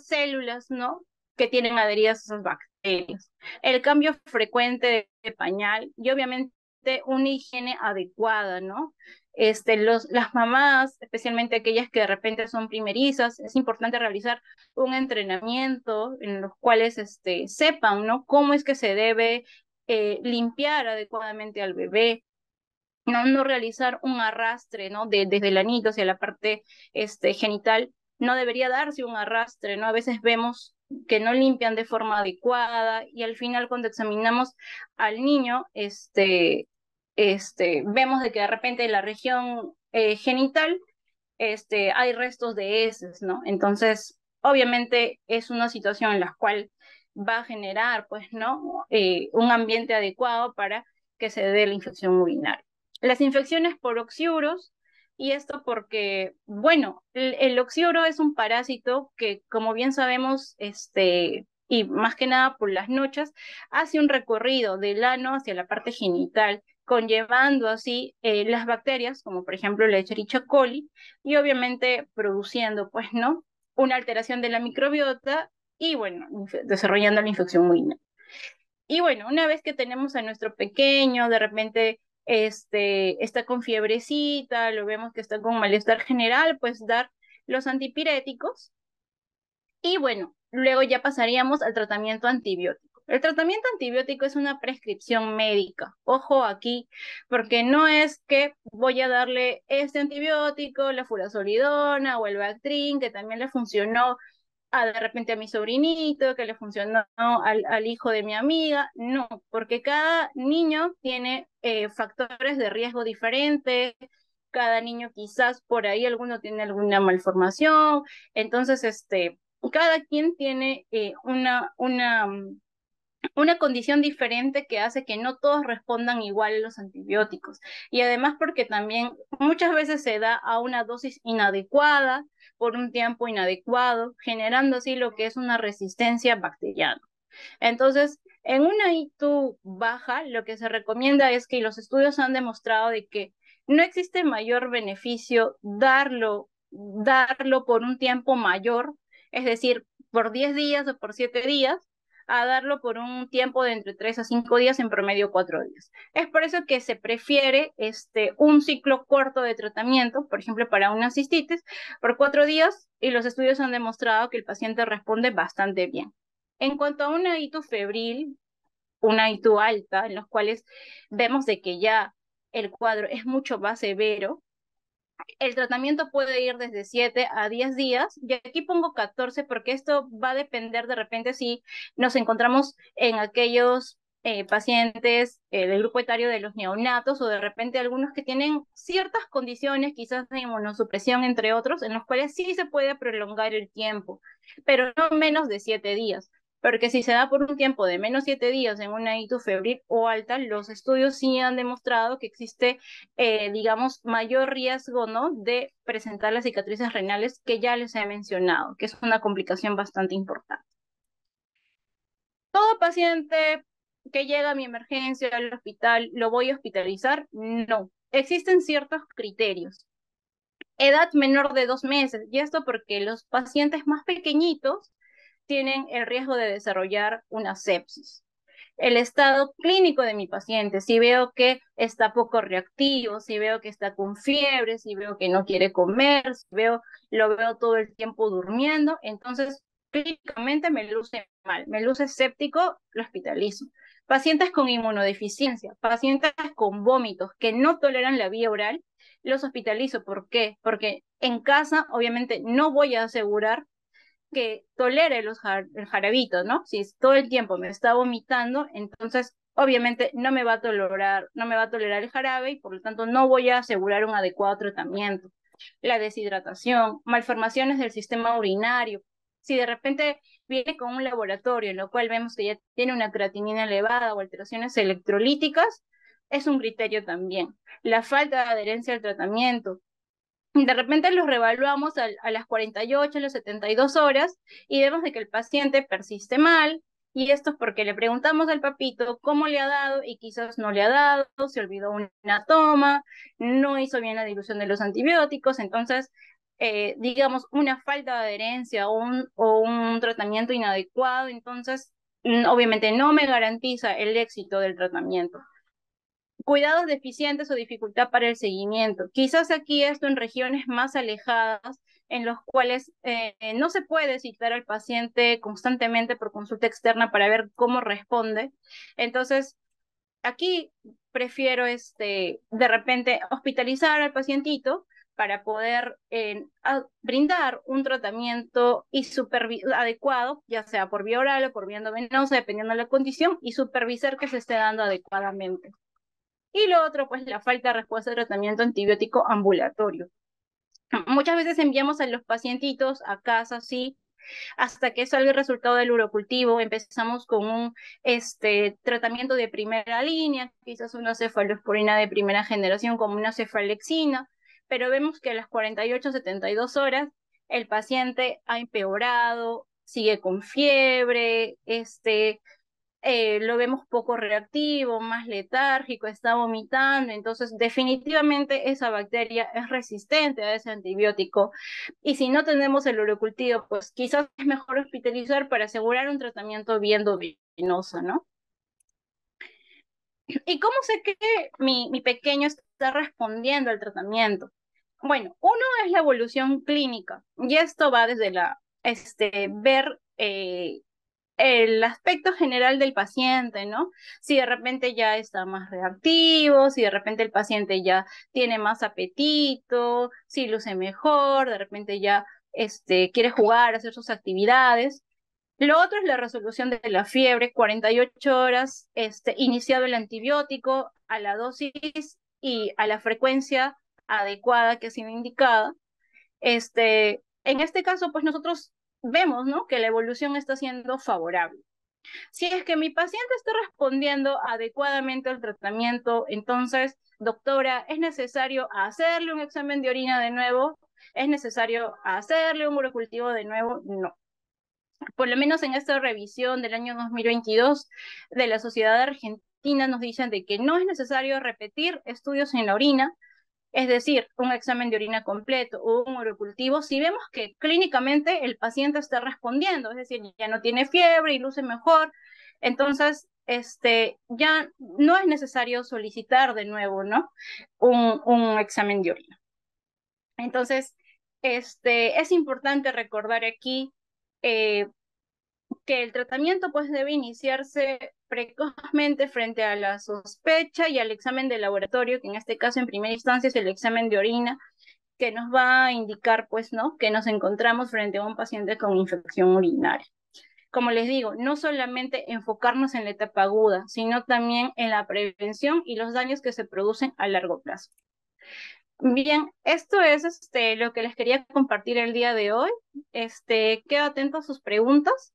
células, ¿no? Que tienen adheridas esas bacterias. El cambio frecuente de pañal y obviamente una higiene adecuada, ¿no? Las mamás, especialmente aquellas que de repente son primerizas, es importante realizar un entrenamiento en los cuales sepan, ¿no? Cómo es que se debe limpiar adecuadamente al bebé, no realizar un arrastre, ¿no? Desde el anito hacia la parte genital, no debería darse un arrastre, ¿no? A veces vemos que no limpian de forma adecuada y al final cuando examinamos al niño, vemos de que de repente en la región genital hay restos de heces, ¿no? Entonces, obviamente es una situación en la cual va a generar, pues, ¿no? Un ambiente adecuado para que se dé la infección urinaria. Las infecciones por oxiuros, y esto porque, bueno, el oxiuro es un parásito que, como bien sabemos, y más que nada por las noches, hace un recorrido del ano hacia la parte genital, conllevando así las bacterias, como por ejemplo la Escherichia coli, y obviamente produciendo, pues, ¿no? Una alteración de la microbiota y, bueno, desarrollando la infección urinaria. Y bueno, una vez que tenemos a nuestro pequeño, de repente está con fiebrecita, lo vemos que está con malestar general, pues dar los antipiréticos y bueno, luego ya pasaríamos al tratamiento antibiótico. El tratamiento antibiótico es una prescripción médica. Ojo aquí, porque no es que voy a darle este antibiótico, la furazolidona o el Bactrim, que también le funcionó de repente a mi sobrinito, que le funcionó al hijo de mi amiga. No, porque cada niño tiene factores de riesgo diferentes, cada niño quizás por ahí alguno tiene alguna malformación, entonces cada quien tiene una condición diferente que hace que no todos respondan igual a los antibióticos. Y además porque también muchas veces se da a una dosis inadecuada, por un tiempo inadecuado, generando así lo que es una resistencia bacteriana. Entonces, en una ITU baja, lo que se recomienda es que los estudios han demostrado de que no existe mayor beneficio darlo por un tiempo mayor, es decir, por 10 días o por 7 días, a darlo por un tiempo de entre 3 a 5 días, en promedio 4 días. Es por eso que se prefiere un ciclo corto de tratamiento, por ejemplo, para una cistitis, por 4 días, y los estudios han demostrado que el paciente responde bastante bien. En cuanto a una ITU febril, una ITU alta, en los cuales vemos de que ya el cuadro es mucho más severo, el tratamiento puede ir desde 7 a 10 días, y aquí pongo 14 porque esto va a depender de repente si nos encontramos en aquellos pacientes del grupo etario de los neonatos, o de repente algunos que tienen ciertas condiciones, quizás de inmunosupresión, entre otros, en los cuales sí se puede prolongar el tiempo, pero no menos de 7 días. Porque si se da por un tiempo de menos 7 días en una ITU febril o alta, los estudios sí han demostrado que existe, digamos, mayor riesgo, ¿no?, de presentar las cicatrices renales que ya les he mencionado, que es una complicación bastante importante. ¿Todo paciente que llega a mi emergencia al hospital lo voy a hospitalizar? No. Existen ciertos criterios. Edad menor de 2 meses, y esto porque los pacientes más pequeñitos tienen el riesgo de desarrollar una sepsis. El estado clínico de mi paciente, si veo que está poco reactivo, si veo que está con fiebre, si veo que no quiere comer, si lo veo todo el tiempo durmiendo, entonces clínicamente me luce mal, me luce séptico, lo hospitalizo. Pacientes con inmunodeficiencia, pacientes con vómitos que no toleran la vía oral, los hospitalizo. ¿Por qué? Porque en casa obviamente no voy a asegurar que tolere el jarabito, ¿no? Si todo el tiempo me está vomitando, entonces obviamente no me va a tolerar el jarabe, y por lo tanto no voy a asegurar un adecuado tratamiento. La deshidratación, malformaciones del sistema urinario. Si de repente viene con un laboratorio en lo cual vemos que ya tiene una creatinina elevada o alteraciones electrolíticas, es un criterio también. La falta de adherencia al tratamiento, de repente los revaluamos a las 48, a las 72 horas, y vemos de que el paciente persiste mal, y esto es porque le preguntamos al papito cómo le ha dado y quizás no le ha dado, se olvidó una toma, no hizo bien la dilución de los antibióticos. Entonces, digamos, una falta de adherencia o un tratamiento inadecuado, entonces obviamente no me garantiza el éxito del tratamiento. Cuidados deficientes o dificultad para el seguimiento. Quizás aquí esto en regiones más alejadas, en los cuales no se puede citar al paciente constantemente por consulta externa para ver cómo responde. Entonces, aquí prefiero de repente hospitalizar al pacientito para poder brindar un tratamiento adecuado, ya sea por vía oral o por vía endovenosa, dependiendo de la condición, y supervisar que se esté dando adecuadamente. Y lo otro, pues la falta de respuesta al tratamiento antibiótico ambulatorio. Muchas veces enviamos a los pacientitos a casa, sí, hasta que salga el resultado del urocultivo. Empezamos con un tratamiento de primera línea, quizás una cefalosporina de primera generación como una cefalexina, pero vemos que a las 48, 72 horas el paciente ha empeorado, sigue con fiebre, lo vemos poco reactivo, más letárgico, está vomitando. Entonces definitivamente esa bacteria es resistente a ese antibiótico, y si no tenemos el urocultivo, pues quizás es mejor hospitalizar para asegurar un tratamiento bien endovenoso, ¿no? ¿Y cómo sé que mi pequeño está respondiendo al tratamiento? Bueno, uno es la evolución clínica, y esto va desde ver el aspecto general del paciente, ¿no? Si de repente ya está más reactivo, si de repente el paciente ya tiene más apetito, si luce mejor, de repente ya quiere jugar, hacer sus actividades. Lo otro es la resolución de la fiebre, 48 horas, iniciado el antibiótico a la dosis y a la frecuencia adecuada que ha sido indicada. En este caso, pues nosotros vemos, ¿no?, que la evolución está siendo favorable. Si es que mi paciente está respondiendo adecuadamente al tratamiento, entonces, doctora, ¿es necesario hacerle un examen de orina de nuevo? ¿Es necesario hacerle un urocultivo de nuevo? No. Por lo menos en esta revisión del año 2022 de la Sociedad Argentina nos dicen de que no es necesario repetir estudios en la orina, Es decir, un examen de orina completo o un urocultivo, si vemos que clínicamente el paciente está respondiendo, es decir, ya no tiene fiebre y luce mejor, entonces ya no es necesario solicitar de nuevo, ¿no? Un examen de orina. Entonces, es importante recordar aquí eh, que el tratamiento pues debe iniciarse precozmente frente a la sospecha y al examen de laboratorio, que en este caso en primera instancia es el examen de orina, que nos va a indicar pues, ¿no?, que nos encontramos frente a un paciente con infección urinaria. Como les digo, no solamente enfocarnos en la etapa aguda, sino también en la prevención y los daños que se producen a largo plazo. Bien, esto es lo que les quería compartir el día de hoy. Quedo atento a sus preguntas.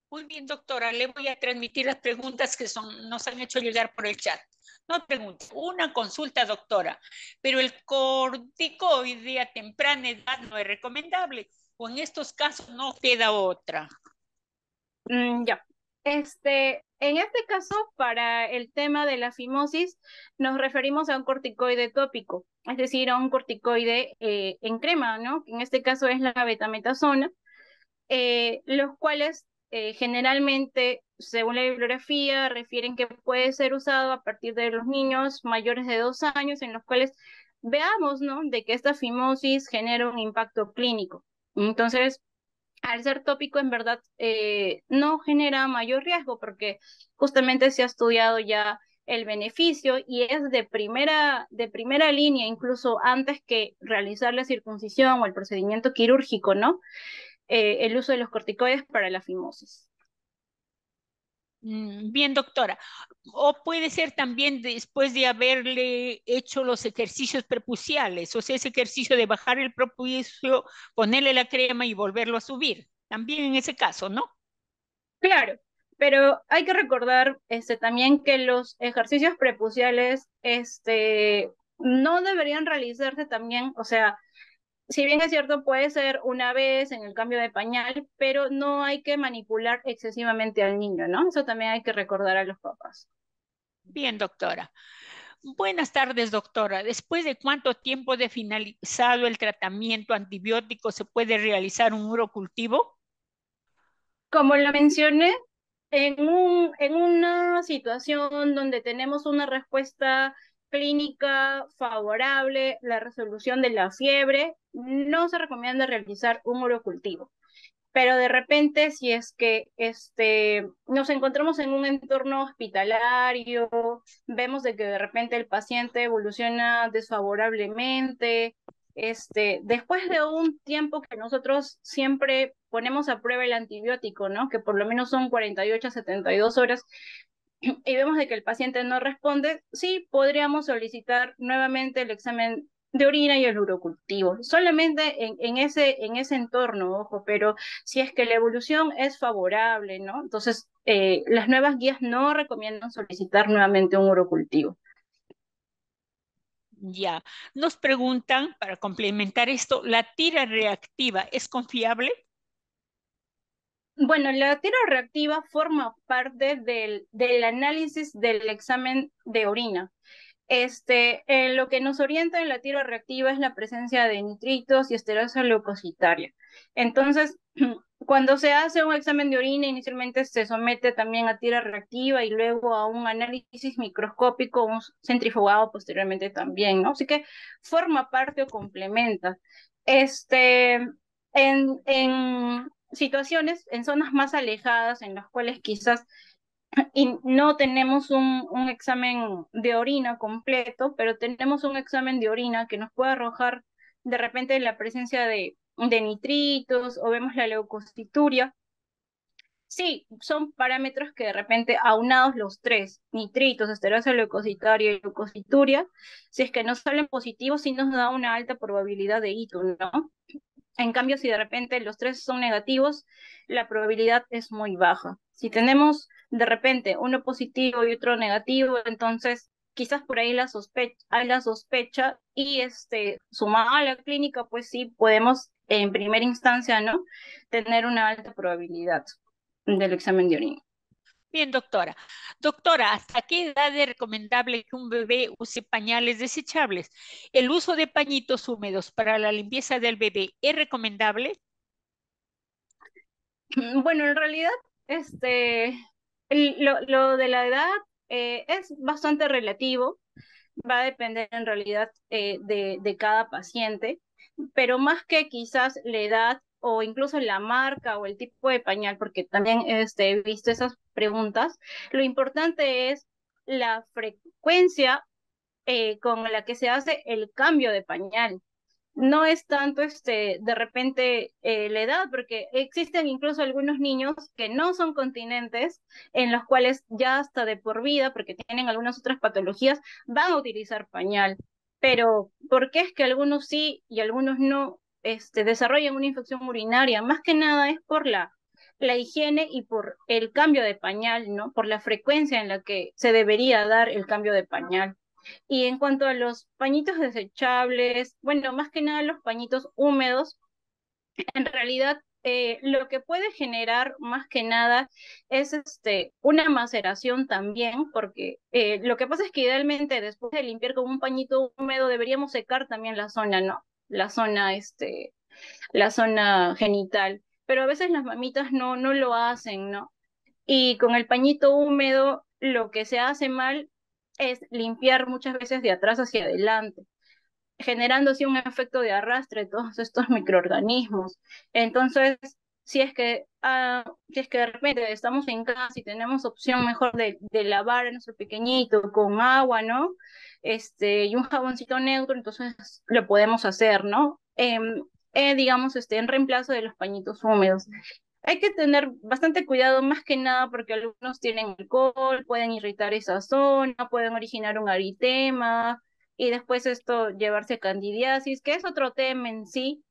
Muy bien, doctora, le voy a transmitir las preguntas que nos han hecho llegar por el chat. No pregunta, una consulta, doctora, pero el corticoide a temprana edad no es recomendable, o en estos casos no queda otra. Ya. En este caso, para el tema de la fimosis, nos referimos a un corticoide tópico, es decir, a un corticoide en crema, ¿no? En este caso es la betametasona, los cuales generalmente, según la bibliografía, refieren que puede ser usado a partir de los niños mayores de 2 años, en los cuales veamos, ¿no?, de que esta fimosis genera un impacto clínico. Entonces, al ser tópico, en verdad, no genera mayor riesgo porque justamente se ha estudiado ya el beneficio y es de primera línea, incluso antes que realizar la circuncisión o el procedimiento quirúrgico, ¿no? El uso de los corticoides para la fimosis. Bien, doctora. O puede ser también después de haberle hecho los ejercicios prepuciales, o sea, ese ejercicio de bajar el prepucio, ponerle la crema y volverlo a subir. También en ese caso, ¿no? Claro, pero hay que recordar también que los ejercicios prepuciales no deberían realizarse también, o sea, si bien es cierto, puede ser una vez en el cambio de pañal, pero no hay que manipular excesivamente al niño, ¿no? Eso también hay que recordar a los papás. Bien, doctora. Buenas tardes, doctora. ¿Después de cuánto tiempo de finalizado el tratamiento antibiótico se puede realizar un urocultivo? Como lo mencioné, en una situación donde tenemos una respuesta clínica favorable, la resolución de la fiebre, no se recomienda realizar un urocultivo. Pero de repente, si es que nos encontramos en un entorno hospitalario, vemos de que de repente el paciente evoluciona desfavorablemente, después de un tiempo que nosotros siempre ponemos a prueba el antibiótico, ¿no? Que por lo menos son 48 a 72 horas, y vemos de que el paciente no responde, sí podríamos solicitar nuevamente el examen de orina y el urocultivo, solamente en ese entorno, ojo, pero si es que la evolución es favorable, ¿no? Entonces, las nuevas guías no recomiendan solicitar nuevamente un urocultivo. Ya. Nos preguntan, para complementar esto, ¿la tira reactiva es confiable? Bueno, la tira reactiva forma parte del análisis del examen de orina. Lo que nos orienta en la tira reactiva es la presencia de nitritos y esterosa leucocitaria. Entonces, cuando se hace un examen de orina, inicialmente se somete también a tira reactiva y luego a un análisis microscópico, un centrifugado posteriormente también, ¿no? Así que forma parte o complementa. En situaciones, en zonas más alejadas, en las cuales quizás y no tenemos un examen de orina completo, pero tenemos un examen de orina que nos puede arrojar de repente la presencia de nitritos o vemos la leucocituria. Sí, son parámetros que de repente aunados los tres, nitritos, esterosa leucocitaria y leucocituria, si es que no salen positivos, sí nos da una alta probabilidad de hito, ¿no? En cambio, si de repente los tres son negativos, la probabilidad es muy baja. Si tenemos de repente uno positivo y otro negativo, entonces quizás por ahí hay la sospecha y sumada a la clínica, pues sí podemos en primera instancia, ¿no?, tener una alta probabilidad del examen de orina. Bien, doctora. Doctora, ¿hasta qué edad es recomendable que un bebé use pañales desechables? ¿El uso de pañitos húmedos para la limpieza del bebé es recomendable? Bueno, en realidad, lo de la edad es bastante relativo, va a depender en realidad de cada paciente, pero más que quizás la edad o incluso la marca o el tipo de pañal, porque también he visto esas preguntas, lo importante es la frecuencia con la que se hace el cambio de pañal. No es tanto de repente la edad, porque existen incluso algunos niños que no son continentes, en los cuales ya hasta de por vida, porque tienen algunas otras patologías, van a utilizar pañal. Pero, ¿por qué es que algunos sí y algunos no desarrollan una infección urinaria? Más que nada es por la higiene y por el cambio de pañal, ¿no? Por la frecuencia en la que se debería dar el cambio de pañal. Y en cuanto a los pañitos desechables, bueno, más que nada los pañitos húmedos, en realidad lo que puede generar más que nada es una maceración también, porque lo que pasa es que idealmente después de limpiar con un pañito húmedo deberíamos secar también la zona, ¿no? La zona genital. Pero a veces las mamitas no lo hacen, ¿no? Y con el pañito húmedo, lo que se hace mal es limpiar muchas veces de atrás hacia adelante, generando así un efecto de arrastre de todos estos microorganismos. Entonces, si es que de repente estamos en casa y tenemos opción mejor de lavar a nuestro pequeñito con agua, ¿no? Y un jaboncito neutro, entonces lo podemos hacer, ¿no? Digamos, en reemplazo de los pañitos húmedos. Hay que tener bastante cuidado más que nada porque algunos tienen alcohol, pueden irritar esa zona, pueden originar un eritema y después esto llevarse a candidiasis, que es otro tema en sí,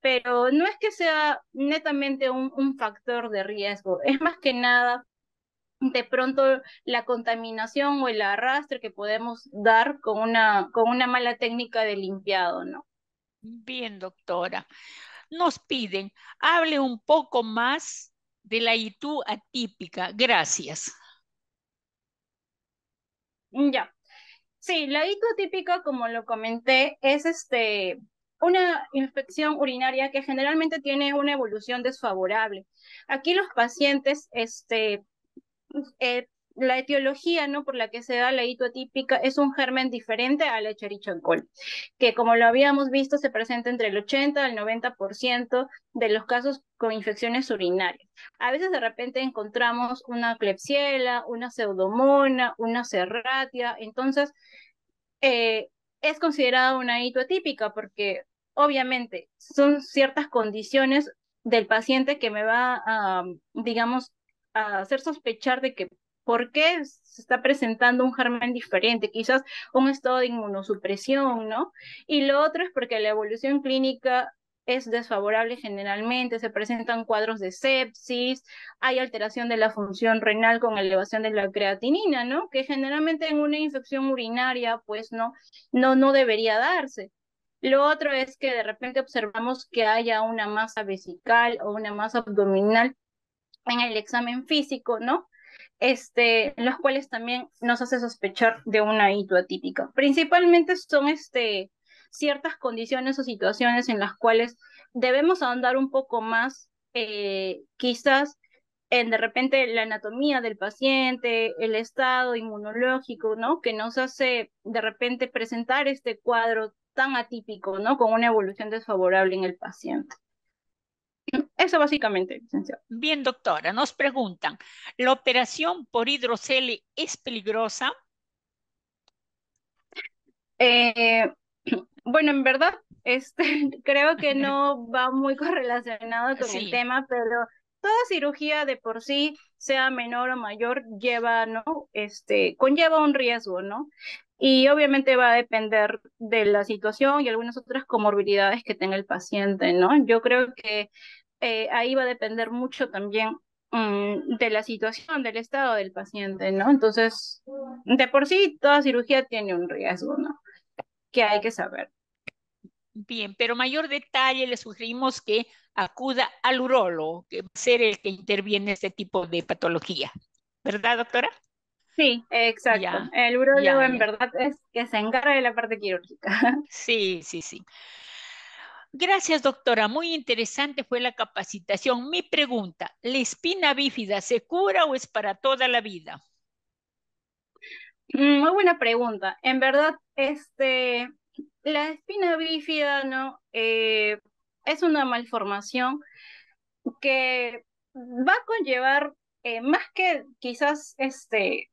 pero no es que sea netamente un factor de riesgo, es más que nada de pronto la contaminación o el arrastre que podemos dar con una mala técnica de limpiado, ¿no? Bien, doctora. Nos piden, hable un poco más de la ITU atípica. Gracias. Ya. Sí, la hitotípica, como lo comenté, es una infección urinaria que generalmente tiene una evolución desfavorable. Aquí los pacientes, la etiología, ¿no? Por la que se da la hitoatípica es un germen diferente al Escherichia coli, que como lo habíamos visto se presenta entre el 80 al 90% de los casos con infecciones urinarias. A veces de repente encontramos una Klebsiella, una Pseudomonas, una Serratia, entonces eh, es considerada una hito atípica porque obviamente son ciertas condiciones del paciente que me va a, digamos, a hacer sospechar de que por qué se está presentando un germen diferente, quizás un estado de inmunosupresión, ¿no? Y lo otro es porque la evolución clínica es desfavorable generalmente, se presentan cuadros de sepsis, hay alteración de la función renal con elevación de la creatinina, ¿no? Que generalmente en una infección urinaria, pues no debería darse. Lo otro es que de repente observamos que haya una masa vesical o una masa abdominal en el examen físico, ¿no? Los cuales también nos hace sospechar de una hito atípica. Principalmente son ciertas condiciones o situaciones en las cuales debemos ahondar un poco más, quizás en de repente la anatomía del paciente, el estado inmunológico, ¿no? Que nos hace de repente presentar este cuadro tan atípico, ¿no? Con una evolución desfavorable en el paciente. Eso básicamente, licenciado. Bien, doctora, nos preguntan, ¿la operación por hidrocele es peligrosa? Eh, bueno, en verdad, creo que no va muy correlacionado con el Sí, tema, pero toda cirugía de por sí, sea menor o mayor, lleva, ¿no? Conlleva un riesgo, ¿no? Y obviamente va a depender de la situación y algunas otras comorbilidades que tenga el paciente, ¿no? Yo creo que ahí va a depender mucho también de la situación, del estado del paciente, ¿no? Entonces, de por sí, toda cirugía tiene un riesgo, ¿no? Que hay que saber. bien, pero mayor detalle le sugerimos que acuda al urólogo, que va a ser el que interviene en este tipo de patología. ¿verdad, doctora? Sí, exacto. Ya, El urólogo ya, en ya. verdad es que se encarga de la parte quirúrgica. Sí, sí, sí. Gracias, doctora. Muy interesante fue la capacitación. Mi pregunta, ¿la espina bífida se cura o es para toda la vida? Muy buena pregunta. En verdad, la espina bífida, ¿no? Es una malformación que va a conllevar, más que quizás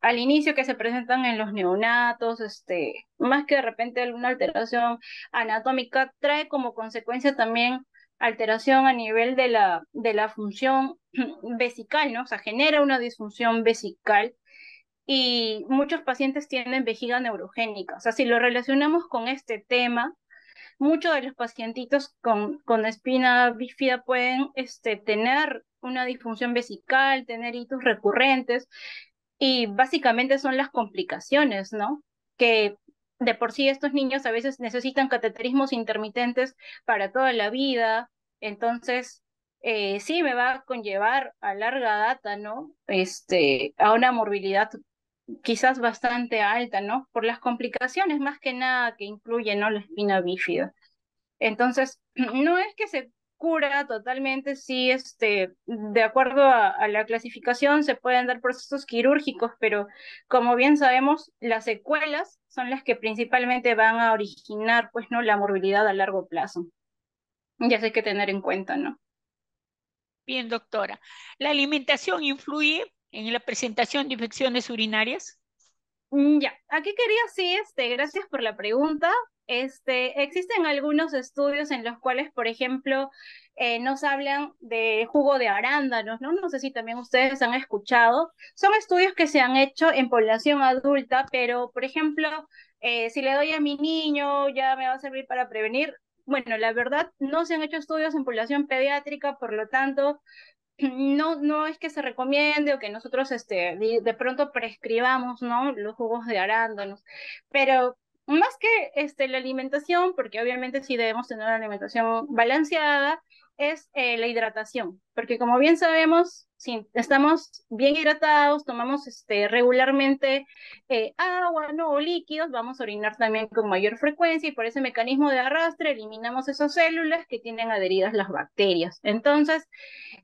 al inicio que se presentan en los neonatos, más que de repente alguna alteración anatómica, trae como consecuencia también alteración a nivel de la función vesical, ¿no? O sea, genera una disfunción vesical y muchos pacientes tienen vejiga neurogénica. O sea, si lo relacionamos con este tema, muchos de los pacientitos con espina bífida pueden tener una disfunción vesical, tener hitos recurrentes, y básicamente son las complicaciones, ¿no? Que de por sí estos niños a veces necesitan cateterismos intermitentes para toda la vida, entonces sí me va a conllevar a larga data, ¿no? A una morbilidad quizás bastante alta, ¿no? Por las complicaciones más que nada que incluye, ¿no? La espina bífida. Entonces, no es que se cura totalmente, sí, de acuerdo a la clasificación se pueden dar procesos quirúrgicos, pero como bien sabemos, las secuelas son las que principalmente van a originar, pues, ¿no? La morbilidad a largo plazo. Ya eso hay que tener en cuenta, ¿no? Bien, doctora. ¿La alimentación influye en la presentación de infecciones urinarias? Ya, aquí quería, sí, gracias por la pregunta. Existen algunos estudios en los cuales, por ejemplo, nos hablan de jugo de arándanos, ¿no? No sé si también ustedes han escuchado. Son estudios que se han hecho en población adulta, pero, por ejemplo, si le doy a mi niño, ya me va a servir para prevenir. Bueno, la verdad, no se han hecho estudios en población pediátrica, por lo tanto, no es que se recomiende o que nosotros de pronto prescribamos, ¿no? Los jugos de arándanos, pero más que la alimentación, porque obviamente sí debemos tener una alimentación balanceada, es la hidratación, porque como bien sabemos, si estamos bien hidratados, tomamos regularmente agua, ¿no? O líquidos, vamos a orinar también con mayor frecuencia y por ese mecanismo de arrastre eliminamos esas células que tienen adheridas las bacterias. Entonces,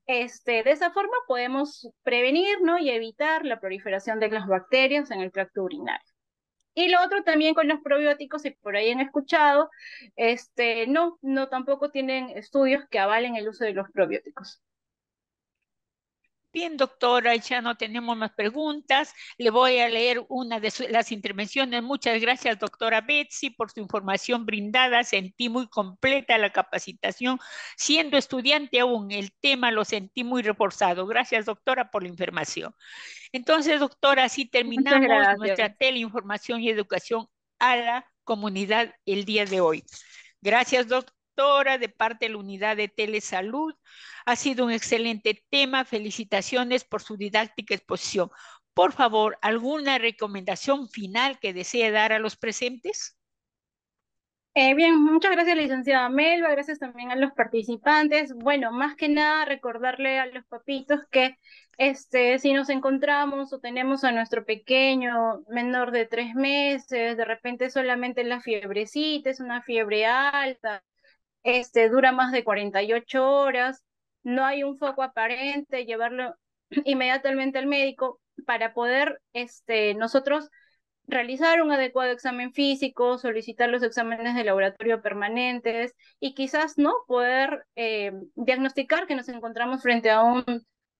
de esa forma podemos prevenir, ¿no? Y evitar la proliferación de las bacterias en el tracto urinario. Y lo otro también con los probióticos, si por ahí han escuchado, no tampoco tienen estudios que avalen el uso de los probióticos. Bien, doctora, ya no tenemos más preguntas. Le voy a leer una de las intervenciones. Muchas gracias, doctora Betsy, por su información brindada. Sentí muy completa la capacitación. Siendo estudiante aún, el tema lo sentí muy reforzado. Gracias, doctora, por la información. Entonces, doctora, así Muchas terminamos nuestra gracias. teleinformación y educación a la comunidad el día de hoy. Gracias, doctora, de parte de la unidad de telesalud. Ha sido un excelente tema. Felicitaciones por su didáctica exposición. Por favor, ¿alguna recomendación final que desee dar a los presentes? Bien, muchas gracias, licenciada Melba, gracias también a los participantes. Bueno, más que nada recordarle a los papitos que si nos encontramos o tenemos a nuestro pequeño menor de 3 meses, de repente solamente la fiebrecita, es una fiebre alta, dura más de 48 horas, no hay un foco aparente, llevarlo inmediatamente al médico para poder nosotros realizar un adecuado examen físico, solicitar los exámenes de laboratorio permanentes y quizás no poder diagnosticar que nos encontramos frente a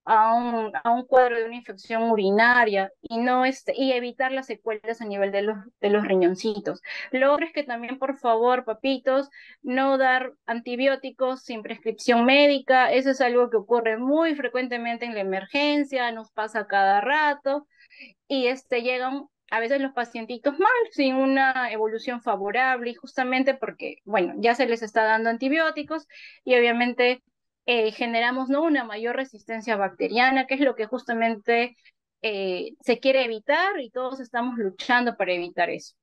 a un cuadro de una infección urinaria y no y evitar las secuelas a nivel de los riñoncitos. Lo otro es que también, por favor, papitos, no dar antibióticos sin prescripción médica. Eso es algo que ocurre muy frecuentemente en la emergencia, nos pasa cada rato y llegan a veces los pacientitos mal, sin una evolución favorable, y justamente porque, bueno, ya se les está dando antibióticos y obviamente generamos, ¿no? Una mayor resistencia bacteriana, que es lo que justamente se quiere evitar y todos estamos luchando para evitar eso.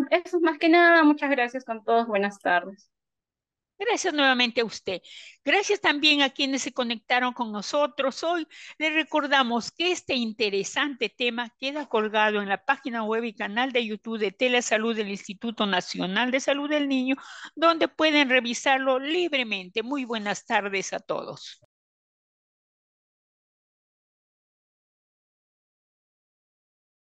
Eso es más que nada, muchas gracias con todos, buenas tardes. Gracias nuevamente a usted. Gracias también a quienes se conectaron con nosotros. Hoy les recordamos que este interesante tema queda colgado en la página web y canal de YouTube de Telesalud del Instituto Nacional de Salud del Niño, donde pueden revisarlo libremente. Muy buenas tardes a todos.